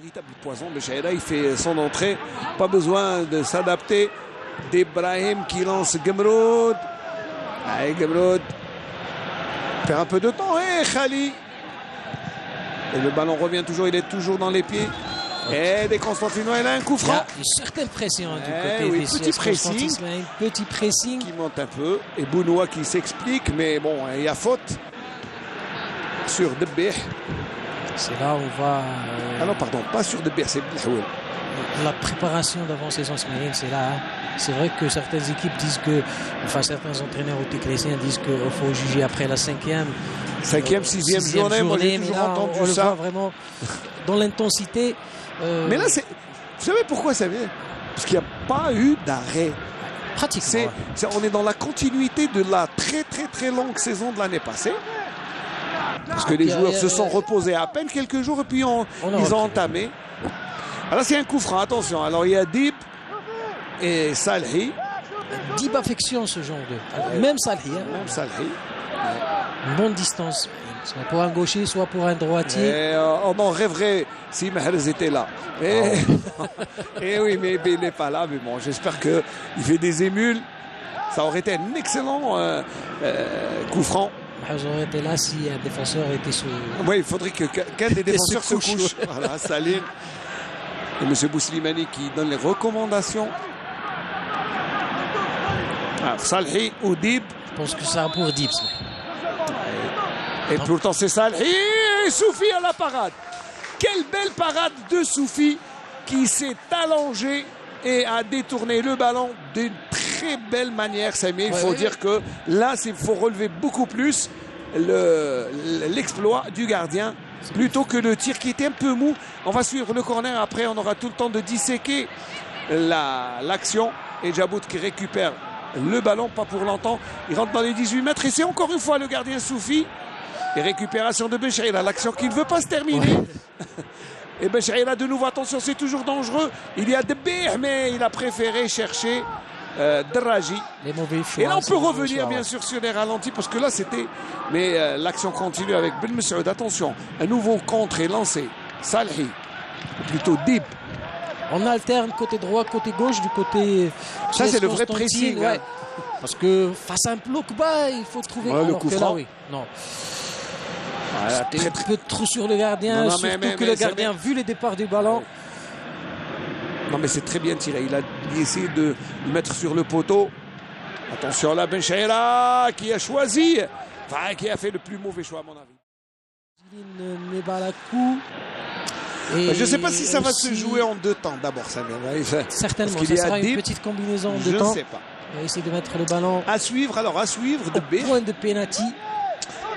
véritable poison. Bechaira, il fait son entrée. Pas besoin de s'adapter. D'Ibrahim qui lance Gemroud. Allez, Gemroud. Faire un peu de temps. Et Khali. Et le ballon revient toujours. Il est toujours dans les pieds. Et des Constantinois, il a un coup franc. Il y a une certaine pression du côté oui, des petit pressing. Petit pressing. Qui monte un peu. Et Bounoua qui s'explique. Mais bon, il y a faute sur Debeh. C'est là où on va. Ah non, pardon, pas sur Debeh, c'est Belhaoul. La préparation d'avant-saison semaine, c'est là. Hein. C'est vrai que certaines équipes disent que, enfin certains entraîneurs ou techniciens disent qu'il faut juger après la cinquième, sixième journée. Moi j'ai toujours entendu ça. Voit vraiment dans l'intensité. Mais là, vous savez pourquoi ça vient? Parce qu'il n'y a pas eu d'arrêt. Pratiquement. On est dans la continuité de la très très très longue saison de l'année passée. Parce que les joueurs se sont reposés à peine quelques jours et puis ils ont entamé. Alors c'est un coup franc, attention. Alors il y a Dib et Salhi. Dib affectionne ce genre de... Même Salhi. Hein. Même Salhi. Une bonne distance. Soit pour un gaucher, soit pour un droitier. On en rêverait si Mahrez était là. Et oui, mais il n'est pas là. Mais bon, j'espère qu'il fait des émules. Ça aurait été un excellent coup franc. Mahrez aurait été là si un défenseur était sous... Oui, il faudrait qu'un des défenseurs se couche. Voilà, Salim. Et M. Bouslimani qui donne les recommandations. Alors, Salhi ou Dib. Je pense que ça pour Dib. Et pourtant c'est Salhi et Soufi à la parade. Quelle belle parade de Soufi qui s'est allongé et a détourné le ballon d'une très belle manière, Samy. Il faut dire que là, il faut relever beaucoup plus l'exploit du gardien plutôt que le tir qui était un peu mou. On va suivre le corner. Après, on aura tout le temps de disséquer l'action. Et Djabout qui récupère le ballon, pas pour longtemps. Il rentre dans les 18 mètres. Et c'est encore une fois le gardien Soufi. Et récupération de Bechaira. L'action qui ne veut pas se terminer. Et Bechaira de nouveau. Attention, c'est toujours dangereux. Il y a Debeh, mais il a préféré chercher Draji. Les mauvais choix. Et là, on peut revenir bien sûr sur les ralentis parce que là, c'était... Mais l'action continue avec Ben Messoud. Attention, un nouveau contre est lancé. Salhi, plutôt Dib. On alterne côté droit, côté gauche, du côté... Ça, c'est le vrai pressing. Ouais. Hein. Parce que face à un bloc bas, il faut trouver... le coup franc. Là, oui. Non. Voilà, c'était un peu trop sur le gardien, surtout que le gardien a vu le départ du ballon. Non, mais c'est très bien tiré. Il a essayé de le mettre sur le poteau. Attention là, Bechaira qui a choisi, enfin qui a fait le plus mauvais choix à mon avis. Mebalakou. Je ne sais pas si ça va se jouer en deux temps d'abord, Samir. Certainement, ça sera une petite combinaison de temps. Je ne sais pas. On va essayer de mettre le ballon. À suivre, alors à suivre de B. Point de penalty.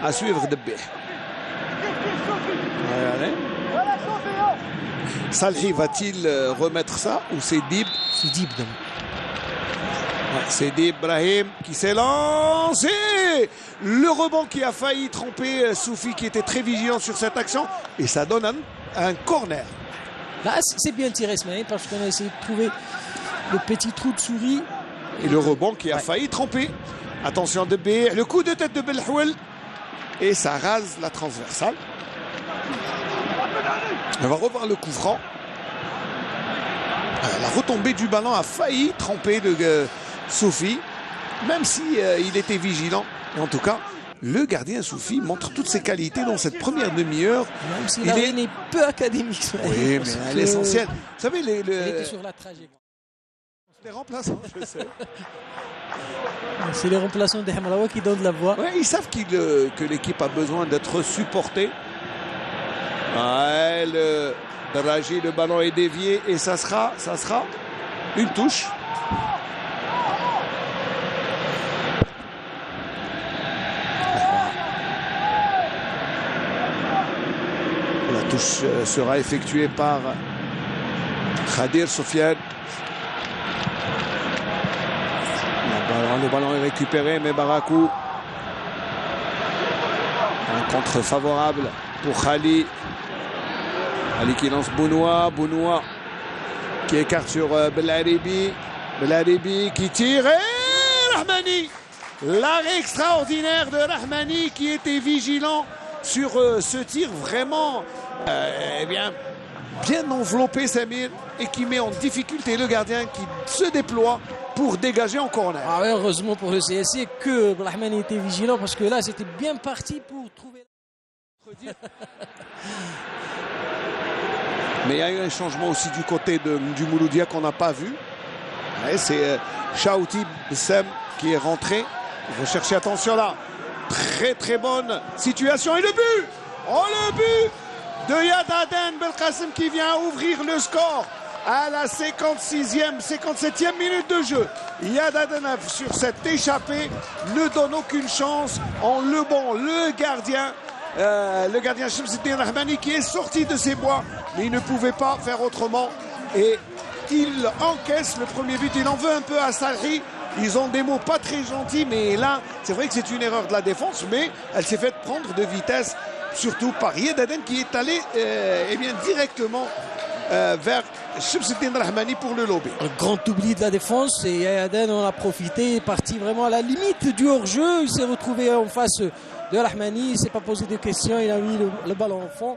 À suivre de B. Allez. Salhi va-t-il remettre ça ou c'est Dib? C'est Dib. C'est Dib Brahim qui s'est lancé. Le rebond qui a failli tromper Soufi qui était très vigilant sur cette action. Et ça donne un corner. Là, c'est bien tiré ce matin parce qu'on a essayé de trouver le petit trou de souris. Et le rebond qui a failli tromper. Attention de B. Le coup de tête de Belhaoul. Et ça rase la transversale. On va revoir le coup franc. La retombée du ballon a failli tromper Soufi, même si il était vigilant. Et en tout cas, le gardien Soufi montre toutes ses qualités dans cette première demi-heure. Même si la est peu académique. Oui, mais à l'essentiel. Vous savez, il était sur la trajectoire. Les remplaçants, je sais. C'est les remplaçants de Hamraoui qui donnent la voix. Ouais, ils savent que l'équipe a besoin d'être supportée. Ouais, le Draji, le ballon est dévié et ça sera une touche. La touche sera effectuée par Khadir Soufiane. Le ballon est récupéré, mais Barakou. Un contre favorable pour Khali. Ali qui lance Bounoua. Bounoua qui écarte sur Belharibi. Belharibi qui tire. Et Rahmani. L'arrêt extraordinaire de Rahmani qui était vigilant sur ce tir vraiment bien enveloppé Samir et qui met en difficulté le gardien qui se déploie pour dégager en corner. Ah ouais, heureusement pour le CSC que Brahmani était vigilant parce que là c'était bien parti pour trouver. Mais il y a eu un changement aussi du côté du Mouloudia qu'on n'a pas vu. Ouais, c'est Chaouti Bessem qui est rentré. Il faut chercher, attention là. Très très bonne situation. Et le but! Oh, le but de Yad Aden Belkacem qui vient ouvrir le score à la 57e minute de jeu. Yad Aden sur cette échappée ne donne aucune chance en le gardien Shamsuddin Rahmani qui est sorti de ses bois, mais il ne pouvait pas faire autrement et il encaisse le premier but. Il en veut un peu à Sarri. Ils ont des mots pas très gentils, mais là c'est vrai que c'est une erreur de la défense, mais elle s'est faite prendre de vitesse, surtout par Yad Aden qui est allé directement vers Shamsuddin Rahmani pour le lober. Un grand oubli de la défense et Yad Aden en a profité, il est parti vraiment à la limite du hors-jeu. Il s'est retrouvé en face de Rahmani, il ne s'est pas posé de questions, il a mis le ballon en fond.